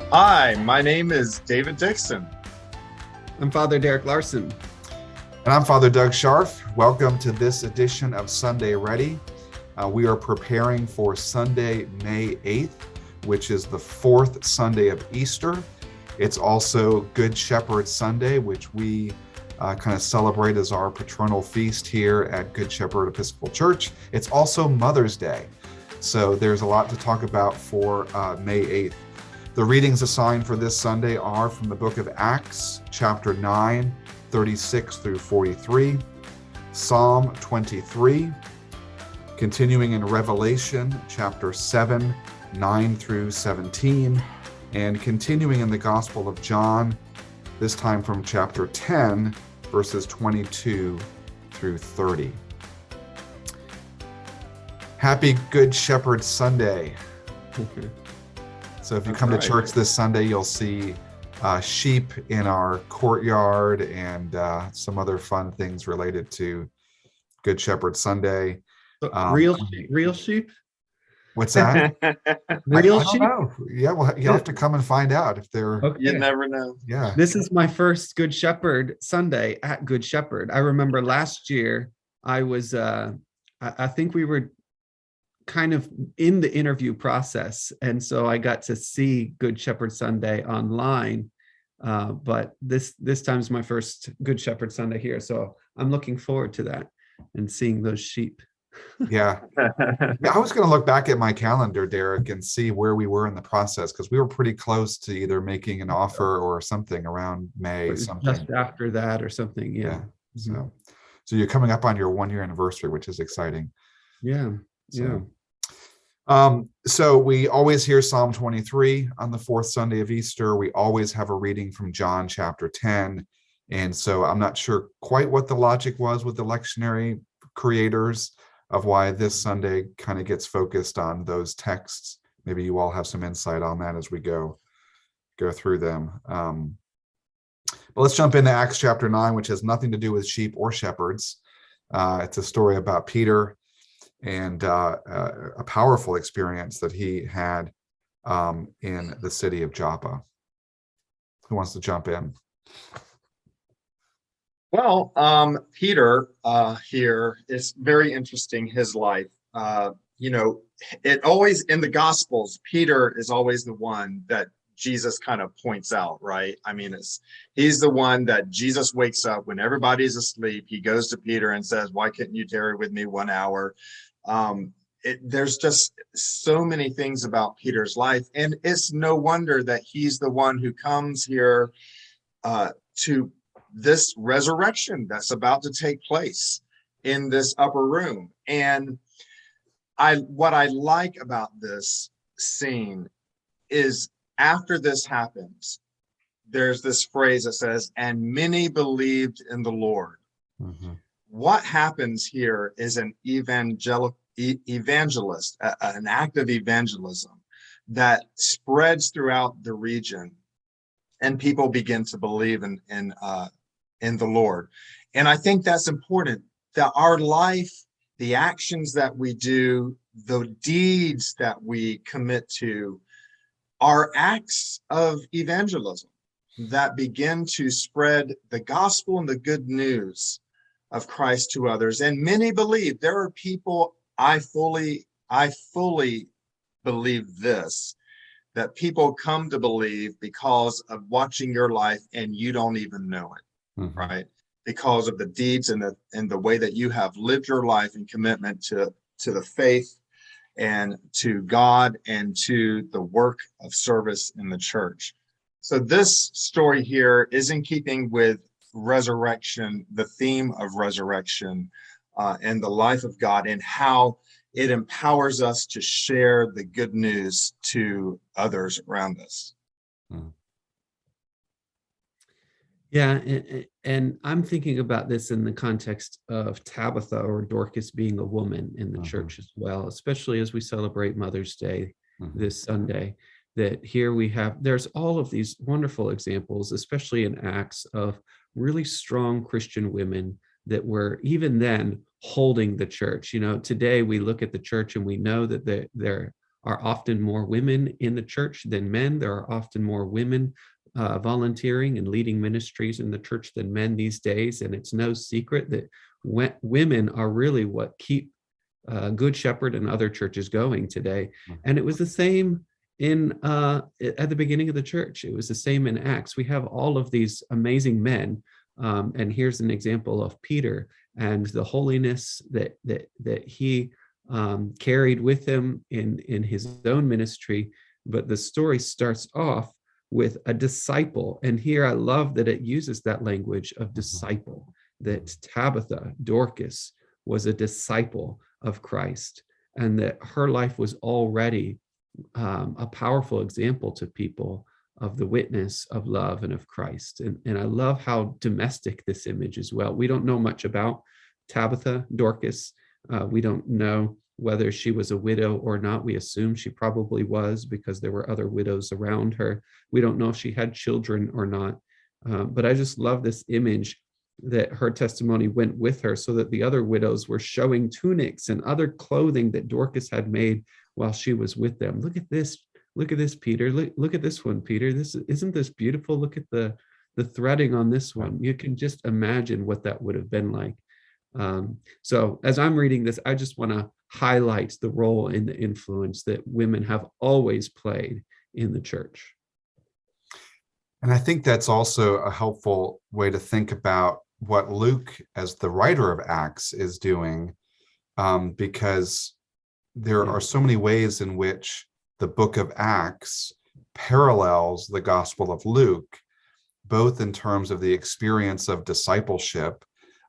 Hi, my name is David Dixon. I'm Father Derek Larson. And I'm Father Doug Scharf. Welcome to this edition of Sunday Ready. We are preparing for Sunday, May 8th, which is the fourth Sunday of Easter. It's also Good Shepherd Sunday, which we kind of celebrate as our patronal feast here at Good Shepherd Episcopal Church. It's also Mother's Day. So there's a lot to talk about for May 8th. The readings assigned for this Sunday are from the book of Acts, chapter 9, 36 through 43, Psalm 23, continuing in Revelation, chapter 7, 9 through 17, and continuing in the Gospel of John, this time from chapter 10, verses 22 through 30. Happy Good Shepherd Sunday. So if you come to church this Sunday, you'll see sheep in our courtyard and some other fun things related to Good Shepherd Sunday. Real sheep? What's that? Real I sheep? don't know. Yeah, well, you'll have to come and find out if they're. Okay. You never know. Yeah. This is my first Good Shepherd Sunday at Good Shepherd. I remember last year I was, I think we were kind of in the interview process. And so I got to see Good Shepherd Sunday online. But this time's my first Good Shepherd Sunday here. So I'm looking forward to that and seeing those sheep. Yeah. I was going to look back at my calendar, Derek, and see where we were in the process, because we were pretty close to either making an offer or something around May, something. Just after that or something. Yeah. So you're coming up on your 1-year anniversary, which is exciting. Yeah. So we always hear Psalm 23 on the fourth Sunday of Easter. We always have a reading from John chapter 10. And so I'm not sure quite what the logic was with the lectionary creators of why this Sunday kind of gets focused on those texts. Maybe you all have some insight on that as we go through them. But let's jump into Acts chapter 9, which has nothing to do with sheep or shepherds. It's a story about Peter and a powerful experience that he had in the city of Joppa. Who wants to jump in? Well, Peter here is very interesting, his life. It always, in the Gospels, Peter is always the one that Jesus kind of points out, right? I mean, he's the one that Jesus wakes up when everybody's asleep. He goes to Peter and says, "Why couldn't you tarry with me 1 hour?" There's just so many things about Peter's life, and it's no wonder that he's the one who comes here to this resurrection that's about to take place in this upper room. And what I like about this scene is after this happens, there's this phrase that says, "And many believed in the Lord." Mm-hmm. What happens here is an evangelist, an act of evangelism that spreads throughout the region, and people begin to believe in the Lord. And I think that's important, that our life, the actions that we do, the deeds that we commit to are acts of evangelism that begin to spread the gospel and the good news of Christ to others. And many believe. There are people, I fully believe this, that people come to believe because of watching your life and you don't even know it. Mm-hmm. Right? Because of the deeds and the way that you have lived your life in commitment to the faith and to God and to the work of service in the church. So this story here is in keeping with resurrection, the theme of resurrection, and the life of God, and how it empowers us to share the good news to others around us. Mm. Yeah, and I'm thinking about this in the context of Tabitha or Dorcas being a woman in the church as well, especially as we celebrate Mother's Day this Sunday, that here there's all of these wonderful examples, especially in Acts, of really strong Christian women that were even then holding the church. Today we look at the church and we know that there are often more women in the church than men. There are often more women volunteering and leading ministries in the church than men these days. And it's no secret that women are really what keep Good Shepherd and other churches going today. And it was the same at the beginning of the church. It was the same in Acts. We have all of these amazing men. And here's an example of Peter and the holiness that he carried with him in his own ministry. But the story starts off with a disciple. And here I love that it uses that language of disciple, that Tabitha, Dorcas, was a disciple of Christ, and that her life was already a powerful example to people of the witness of love and of Christ. And I love how domestic this image as well. We don't know much about Tabitha, Dorcas. We don't know whether she was a widow or not. We assume she probably was, because there were other widows around her. We don't know if she had children or not. But I just love this image that her testimony went with her, so that the other widows were showing tunics and other clothing that Dorcas had made while she was with them. Look at this, Peter. Look at this one, Peter. Isn't this beautiful? Look at the threading on this one. You can just imagine what that would have been like. So as I'm reading this, I just want to highlight the role and the influence that women have always played in the church. And I think that's also a helpful way to think about what Luke, as the writer of Acts, is doing, because there are so many ways in which the book of Acts parallels the Gospel of Luke, both in terms of the experience of discipleship,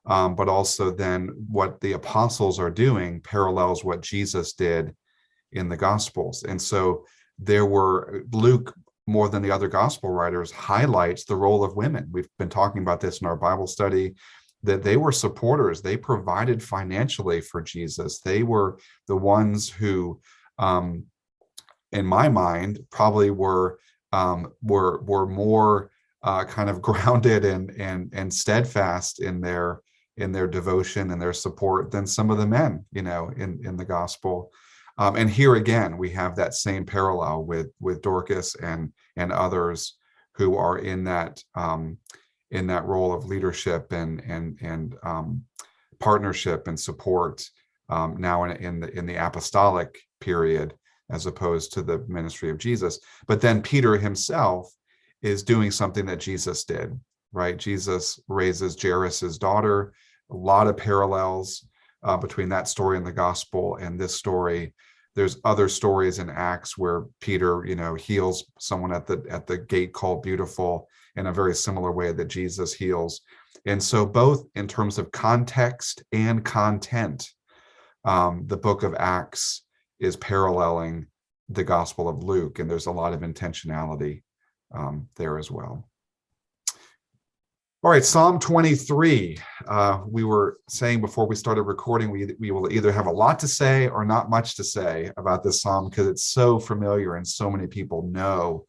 but also then what the apostles are doing parallels what Jesus did in the Gospels. And so Luke, more than the other gospel writers, highlights the role of women. We've been talking about this in our Bible study, that they were supporters. They provided financially for Jesus. They were the ones who, in my mind, probably were more kind of grounded and steadfast in their devotion and their support than some of the men, in the gospel. And here again, we have that same parallel with Dorcas and others who are in that role of leadership and partnership and support now in the apostolic period, as opposed to the ministry of Jesus. But then Peter himself is doing something that Jesus did, right? Jesus raises Jairus's daughter. A lot of parallels between that story in the gospel and this story. There's other stories in Acts where Peter, heals someone at the gate called Beautiful in a very similar way that Jesus heals. And so both in terms of context and content, the book of Acts is paralleling the Gospel of Luke, and there's a lot of intentionality there as well. All right, Psalm 23. We were saying before we started recording, we will either have a lot to say or not much to say about this psalm, because it's so familiar and so many people know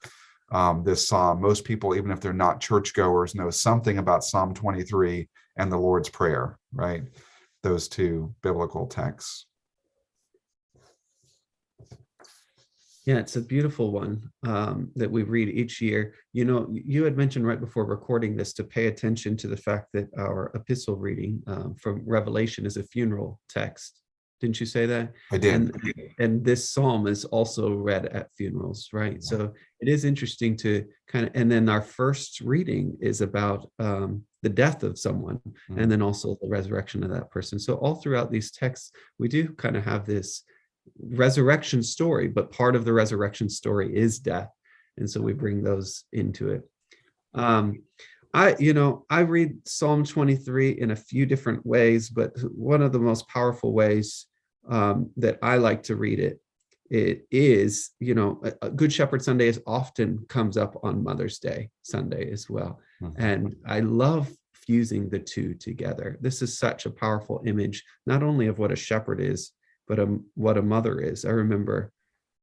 this psalm. Most people, even if they're not churchgoers, know something about Psalm 23 and the Lord's Prayer, right? Those two biblical texts. Yeah, it's a beautiful one that we read each year. You had mentioned right before recording this to pay attention to the fact that our epistle reading from Revelation is a funeral text. Didn't you say that? I did. And this psalm is also read at funerals, right? Yeah. So it is interesting to and then our first reading is about the death of someone, and then also the resurrection of that person. So all throughout these texts, we do kind of have this resurrection story, but part of the resurrection story is death, and so we bring those into it. I read Psalm 23 in a few different ways, but one of the most powerful ways that I like to read it is, a Good Shepherd Sunday often comes up on Mother's Day Sunday as well, and I love fusing the two together. This is such a powerful image, not only of what a shepherd is, but what a mother is. I remember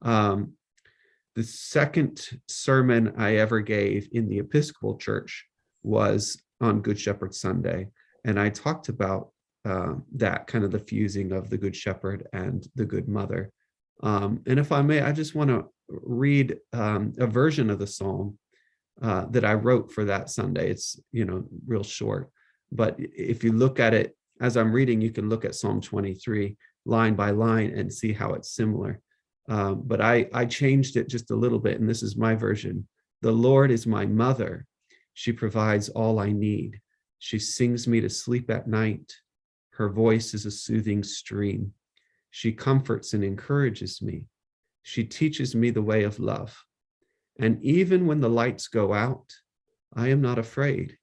the second sermon I ever gave in the Episcopal Church was on Good Shepherd Sunday. And I talked about that kind of the fusing of the Good Shepherd and the Good Mother. And if I may, I just want to read a version of the psalm that I wrote for that Sunday. It's, real short, but if you look at it as I'm reading, you can look at Psalm 23 line by line and see how it's similar. But I changed it just a little bit, and this is my version. The Lord is my mother. She provides all I need. She sings me to sleep at night. Her voice is a soothing stream. She comforts and encourages me. She teaches me the way of love. And even when the lights go out, I am not afraid,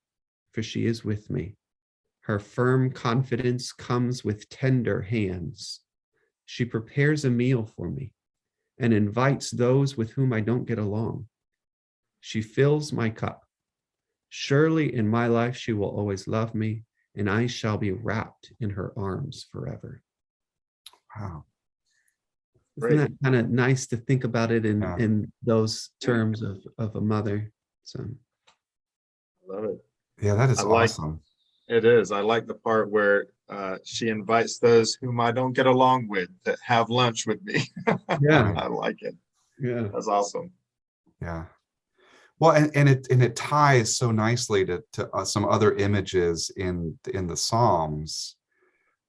for she is with me. Her firm confidence comes with tender hands. She prepares a meal for me and invites those with whom I don't get along. She fills my cup. Surely in my life she will always love me, and I shall be wrapped in her arms forever. Wow. Isn't that kind of nice to think about it Yeah. in those terms of a mother? So I love it. Yeah, that is I like- awesome. It is. I like the part where she invites those whom I don't get along with to have lunch with me. yeah, I like it. yeah, That's awesome. Yeah. Well, and it ties so nicely to some other images in the Psalms.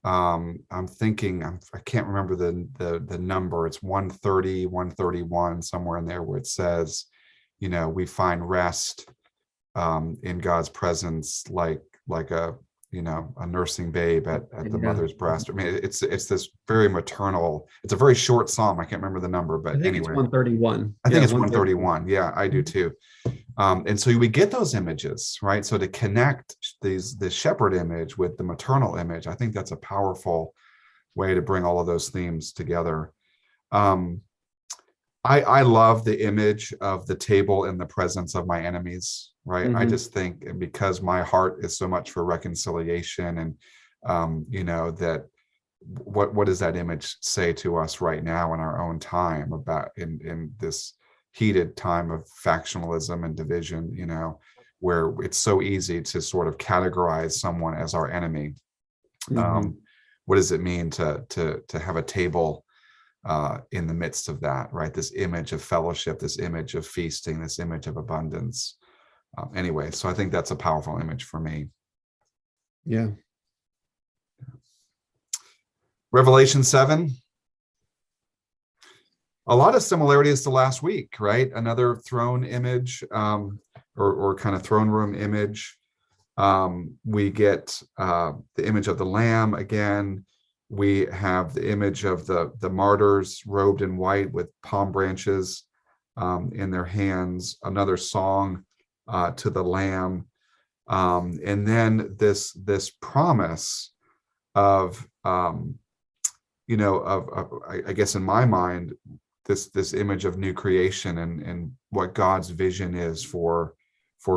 I'm thinking, I can't remember the number. It's 130, 131, somewhere in there, where it says, we find rest in God's presence, like a a nursing babe at the Yeah. mother's breast. I mean, it's this very maternal. It's a very short psalm. I can't remember the number, but I think anyway, it's 131. I think Yeah, it's 131. Yeah, I do too. And so we get those images, right? So to connect the shepherd image with the maternal image, I think that's a powerful way to bring all of those themes together. I love the image of the table in the presence of my enemies, right? I just think because my heart is so much for reconciliation, and that what does that image say to us right now in our own time, about in this heated time of factionalism and division, where it's so easy to sort of categorize someone as our enemy. What does it mean to have a table in the midst of that, right? This image of fellowship, this image of feasting, this image of abundance. Anyway, so I think that's a powerful image for me. Yeah. Revelation 7. A lot of similarities to last week, right? Another throne image, or kind of throne room image. We get the image of the Lamb again. We have the image of the martyrs robed in white with palm branches in their hands. Another song to the Lamb, and then this promise of I guess in my mind, this image of new creation and what God's vision is for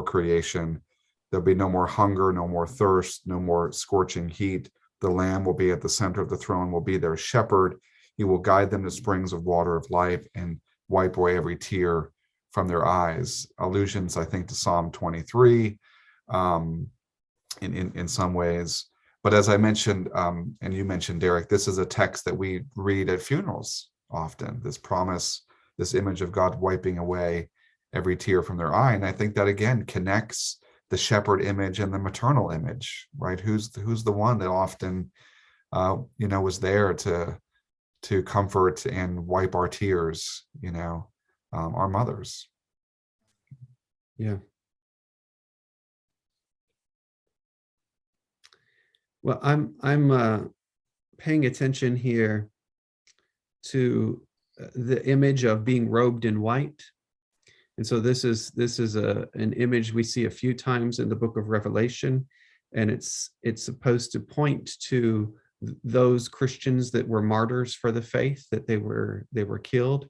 creation. There'll be no more hunger, no more thirst, no more scorching heat. The Lamb will be at the center of the throne, will be their shepherd. He will guide them to springs of water of life and wipe away every tear from their eyes. Allusions, I think, to Psalm 23 in some ways. But as I mentioned, and you mentioned, Derek, this is a text that we read at funerals often, this promise, this image of God wiping away every tear from their eye. And I think that, again, connects the shepherd image and the maternal image, right? Who's the one that often, was there to comfort and wipe our tears, our mothers. Yeah. Well, I'm paying attention here to the image of being robed in white. And so this is an image we see a few times in the book of Revelation, and it's supposed to point to those Christians that were martyrs for the faith, that they were killed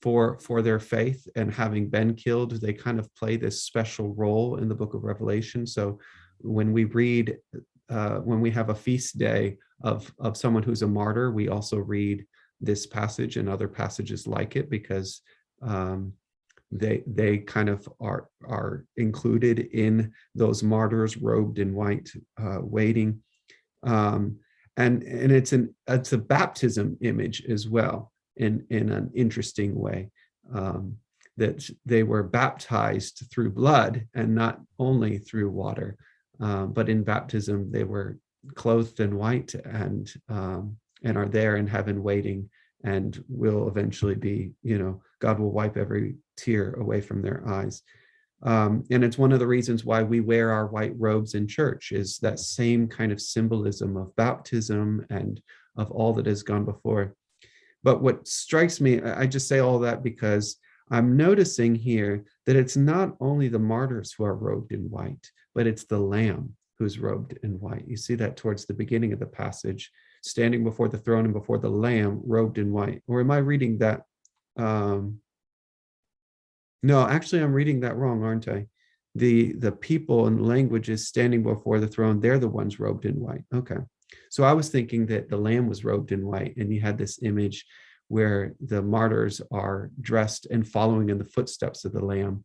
for their faith, and having been killed, they kind of play this special role in the book of Revelation. So when we read, when we have a feast day of someone who's a martyr, we also read this passage and other passages like it, because they kind of are included in those martyrs robed in white, waiting. and it's a baptism image as well in an interesting way, that they were baptized through blood and not only through water, but in baptism they were clothed in white and are there in heaven waiting, and will eventually be, God will wipe every tear away from their eyes. And it's one of the reasons why we wear our white robes in church, is that same kind of symbolism of baptism and of all that has gone before. But what strikes me, I just say all that because I'm noticing here that it's not only the martyrs who are robed in white, but it's the Lamb who's robed in white. You see that towards the beginning of the passage, standing before the throne and before the Lamb robed in white. Or am I reading that? No, actually, I'm reading that wrong, aren't I? The people and languages standing before the throne, they're the ones robed in white. Okay. So I was thinking that the Lamb was robed in white, and you had this image where the martyrs are dressed and following in the footsteps of the Lamb.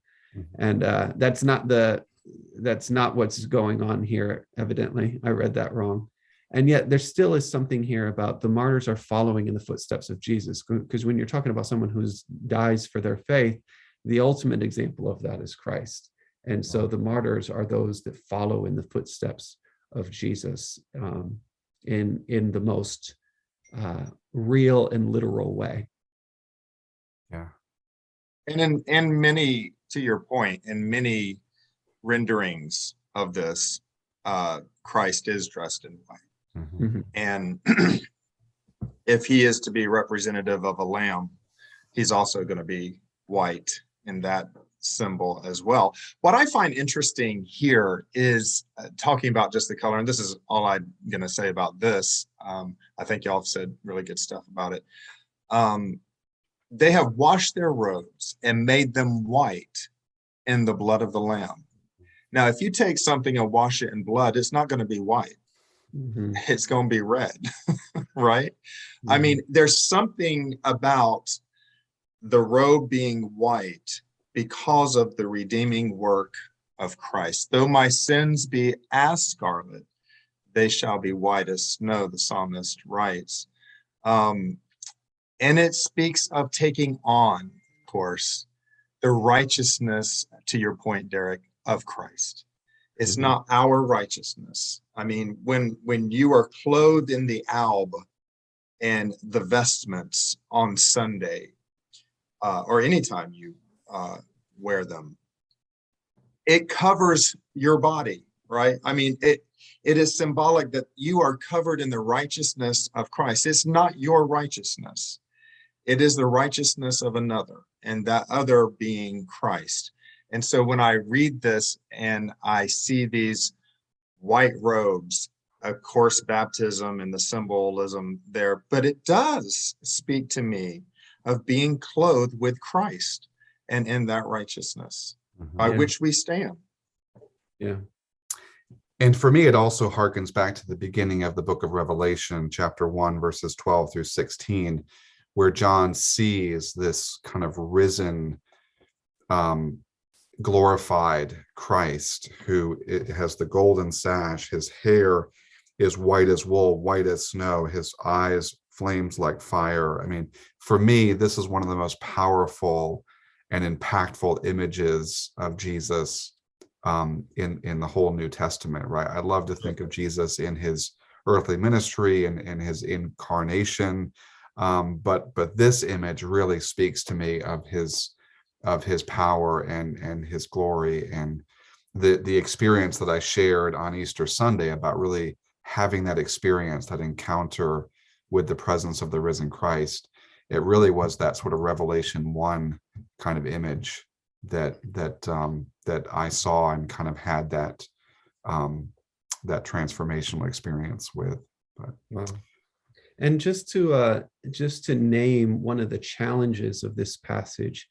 And that's not what's going on here, evidently. I read that wrong. And yet there still is something here about the martyrs are following in the footsteps of Jesus, because when you're talking about someone who dies for their faith, the ultimate example of that is Christ. And so the martyrs are those that follow in the footsteps of Jesus, in the most real and literal way. Yeah. And in many, to your point, in many renderings of this, Christ is dressed in white. Mm-hmm. And if he is to be representative of a lamb, he's also going to be white in that symbol as well. What I find interesting here is talking about just the color, and this is all I'm going to say about this. I think y'all have said really good stuff about it. They have washed their robes and made them white in the blood of the Lamb. Now, if you take something and wash it in blood, it's not going to be white. Mm-hmm. It's going to be red, right? Mm-hmm. I mean, there's something about the robe being white because of the redeeming work of Christ. Though my sins be as scarlet, they shall be white as snow, the psalmist writes. And it speaks of taking on, of course, the righteousness, to your point, Derek, of Christ. It's not our righteousness. I mean, when you are clothed in the alb and the vestments on Sunday, or anytime you wear them, it covers your body, right? I mean, it is symbolic that you are covered in the righteousness of Christ. It's not your righteousness. It is the righteousness of another, and that other being Christ. And so when I read this and I see these white robes, of course, baptism and the symbolism there, but it does speak to me of being clothed with Christ and in that righteousness by which we stand. Yeah. And for me, it also harkens back to the beginning of the book of Revelation, chapter 1, verses 12 through 16, where John sees this kind of risen, glorified Christ, who has the golden sash. His hair is white as wool, white as snow. His eyes flames like fire. I mean, for me, this is one of the most powerful and impactful images of Jesus in the whole New Testament, right? I love to think of Jesus in his earthly ministry and in his incarnation, but this image really speaks to me of his power and his glory, and the experience that I shared on Easter Sunday about really having that experience, that encounter with the presence of the risen Christ. It really was that sort of Revelation 1 kind of image that I saw and kind of had that transformational experience with. But wow. And just to name one of the challenges of this passage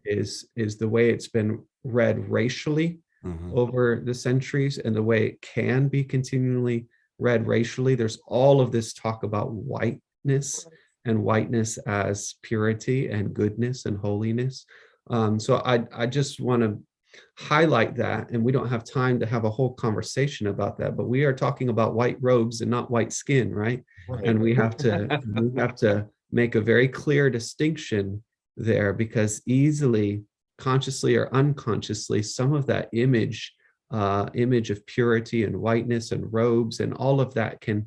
is the way it's been read racially over the centuries, and the way it can be continually read racially. There's all of this talk about whiteness, and whiteness as purity and goodness and holiness. So I just want to highlight that, and we don't have time to have a whole conversation about that, but we are talking about white robes and not white skin, right? Right. And we have to make a very clear distinction there, because easily, consciously or unconsciously, some of that image of purity and whiteness and robes and all of that can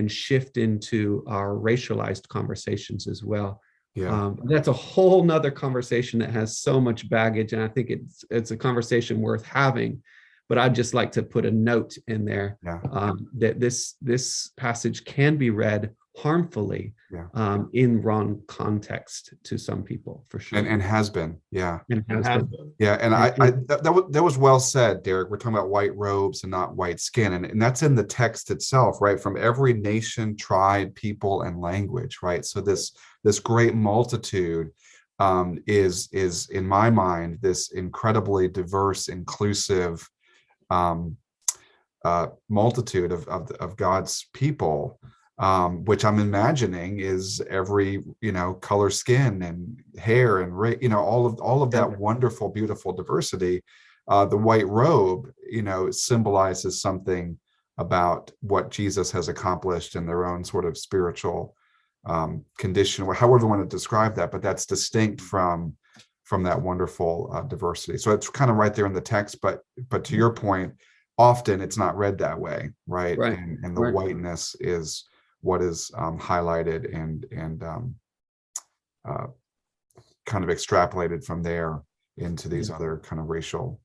shift into our racialized conversations as well. Yeah. That's a whole nother conversation that has so much baggage, and I think it's a conversation worth having. But I'd just like to put a note in there that this passage can be read harmfully in wrong context to some people, for sure, and has been. And has been. Yeah, and that was well said, Derek. We're talking about white robes and not white skin, and that's in the text itself, right? From every nation, tribe, people, and language, right? So this great multitude is in my mind this incredibly diverse, inclusive multitude of God's people, which I'm imagining is every color, skin, and hair, and all of that wonderful, beautiful diversity. The white robe, symbolizes something about what Jesus has accomplished in their own sort of spiritual condition, or however you want to describe that, but that's distinct from that wonderful diversity. So it's kind of right there in the text, but to your point, often it's not read that way, right? And the whiteness is what is highlighted and kind of extrapolated from there into these other kind of racial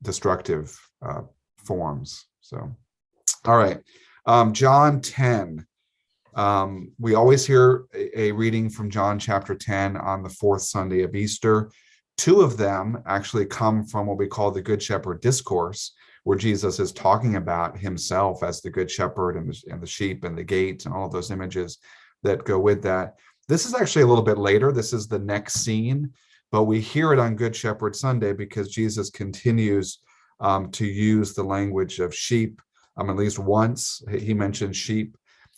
destructive forms. So, all right, John 10. We always hear a reading from John chapter 10 on the fourth Sunday of Easter. Two of them actually come from what we call the Good Shepherd discourse, where Jesus is talking about himself as the Good Shepherd and the sheep and the gate and all of those images that go with that. This is actually a little bit later. This is the next scene, but we hear it on Good Shepherd Sunday because Jesus continues to use the language of sheep. At least once he mentions sheep.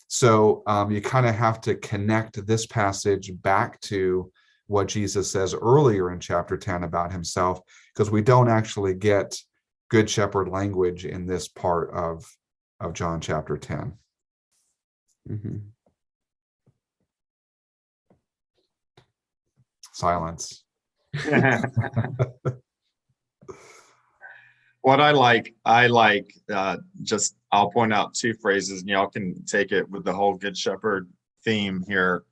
So you kind of have to connect this passage back to what Jesus says earlier in chapter 10 about himself, because we don't actually get Good Shepherd language in this part of John chapter 10. Mm-hmm. Silence. What I like, just I'll point out two phrases, and y'all can take it with the whole Good Shepherd theme here,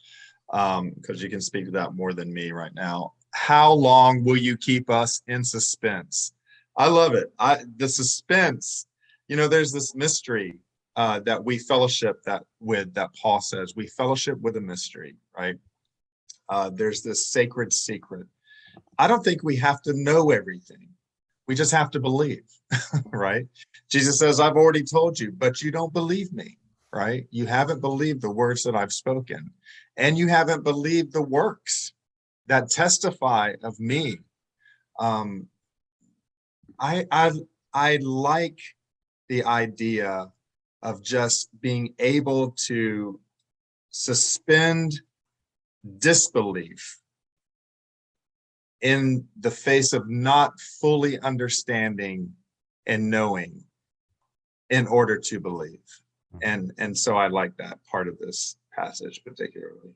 because you can speak to that more than me right now. How long will you keep us in suspense? I love it. The suspense, there's this mystery that we fellowship that Paul says. We fellowship with a mystery, right? There's this sacred secret. I don't think we have to know everything. We just have to believe, right? Jesus says, I've already told you, but you don't believe me, right? You haven't believed the words that I've spoken, and you haven't believed the works that testify of me. I like the idea of just being able to suspend disbelief in the face of not fully understanding and knowing in order to believe. And so I like that part of this passage particularly.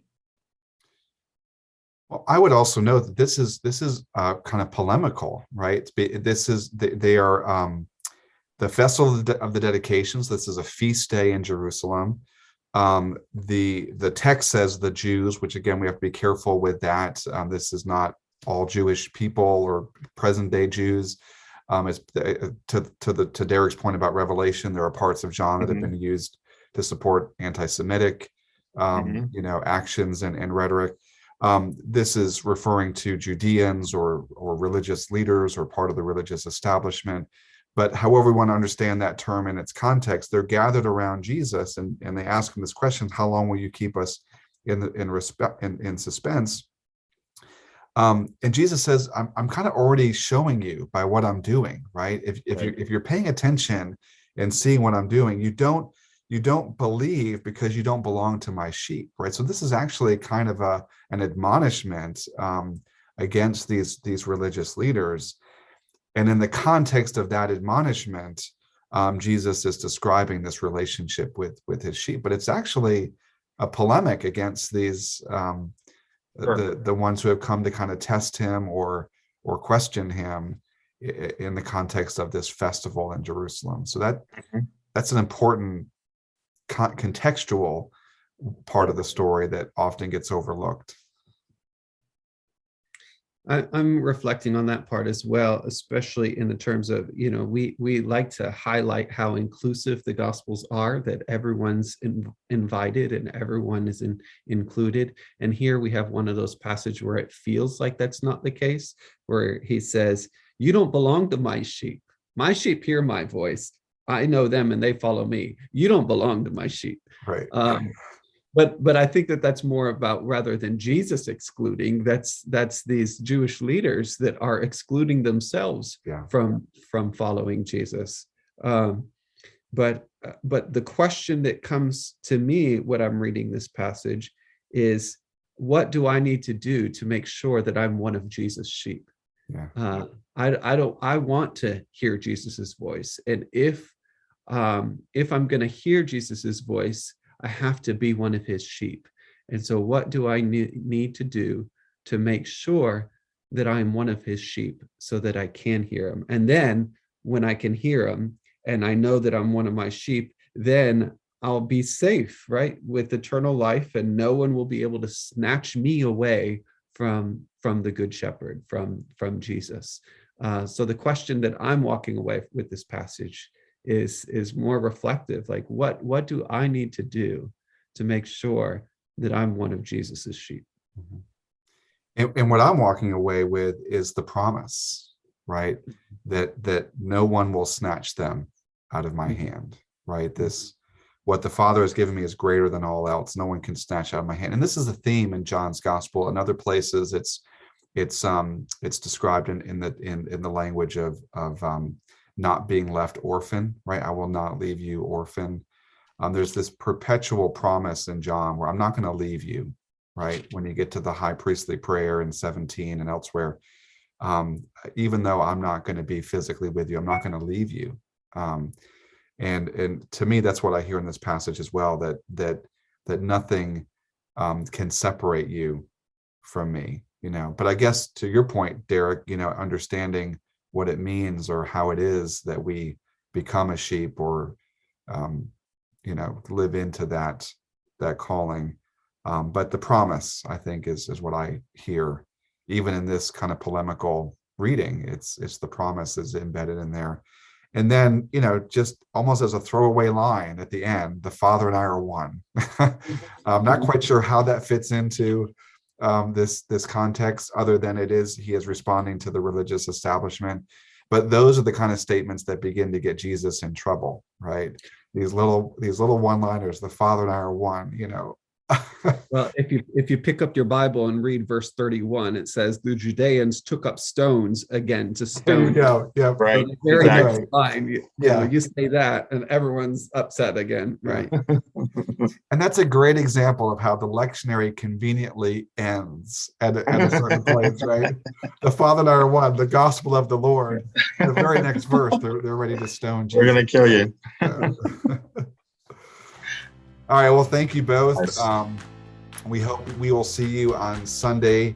Well, I would also note that this is kind of polemical, right? They are the festival of the dedications. This is a feast day in Jerusalem. The text says the Jews, which again we have to be careful with that. This is not all Jewish people or present day Jews. To Derek's point about Revelation, there are parts of John that have been used to support anti-Semitic actions and rhetoric. This is referring to Judeans or religious leaders or part of the religious establishment. But however we want to understand that term in its context, they're gathered around Jesus and they ask him this question: how long will you keep us in suspense? And Jesus says, I'm kind of already showing you by what I'm doing, right? If you're paying attention and seeing what I'm doing, you don't believe because you don't belong to my sheep, right? So this is actually kind of an admonishment against these religious leaders. And in the context of that admonishment, Jesus is describing this relationship with his sheep, but it's actually a polemic against these the ones who have come to kind of test him or question him in the context of this festival in Jerusalem. So that's an important contextual part of the story that often gets overlooked. I'm reflecting on that part as well, especially in the terms of, we like to highlight how inclusive the Gospels are, that everyone's invited and everyone is included. And here we have one of those passages where it feels like that's not the case, where he says, you don't belong to my sheep. My sheep hear my voice. I know them and they follow me. You don't belong to my sheep. Right. But I think that's more about, rather than Jesus excluding, that's these Jewish leaders that are excluding themselves from following Jesus. But the question that comes to me when I'm reading this passage is, what do I need to do to make sure that I'm one of Jesus' sheep? I want to hear Jesus's voice, and if I'm going to hear Jesus's voice, I have to be one of his sheep. And so what do I need to do to make sure that I'm one of his sheep so that I can hear him? And then when I can hear him and I know that I'm one of my sheep, then I'll be safe, right, with eternal life, and no one will be able to snatch me away from the Good Shepherd, from Jesus. So the question that I'm walking away with this passage is more reflective, like what do I need to do to make sure that I'm one of Jesus's sheep? And what I'm walking away with is the promise, right? That no one will snatch them out of my hand, right? What the Father has given me is greater than all else. No one can snatch out of my hand. And this is a theme in John's Gospel. In other places, it's described in the language of not being left orphan, right? I will not leave you orphan. There's this perpetual promise in John where I'm not going to leave you, right? When you get to the high priestly prayer in 17 and elsewhere, even though I'm not going to be physically with you, I'm not going to leave you. And to me, that's what I hear in this passage as well, that nothing can separate you from me, But I guess to your point, Derek, understanding what it means or how it is that we become a sheep or live into that calling, but the promise, I think, is what I hear even in this kind of polemical reading. It's the promise is embedded in there. And then, just almost as a throwaway line at the end, the Father and I are one. I'm not quite sure how that fits into this context, other than he is responding to the religious establishment. But those are the kind of statements that begin to get Jesus in trouble, right? These little one-liners, the Father and I are one, Well, if you pick up your Bible and read verse 31, it says the Judeans took up stones again to stone. Yeah, right. So the very Exactly. next line, you say that, and everyone's upset again, right? And that's a great example of how the lectionary conveniently ends at a certain place, right? The Father and I are one, the gospel of the Lord. The very next verse, they're ready to stone Jesus. We're going to kill you. All right, well, thank you both. Nice. We hope we will see you on Sunday,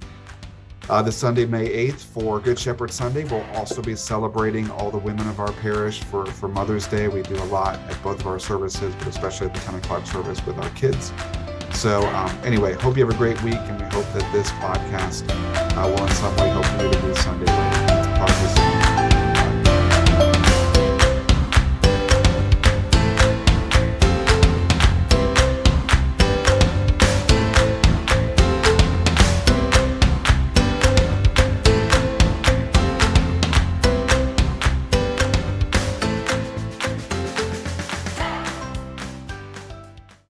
the Sunday, May 8th for Good Shepherd Sunday. We'll also be celebrating all the women of our parish for Mother's Day. We do a lot at both of our services, but especially at the 10 o'clock service with our kids. So anyway, hope you have a great week, and we hope that this podcast will in some way help you to be Sunday ready. Talk to you soon.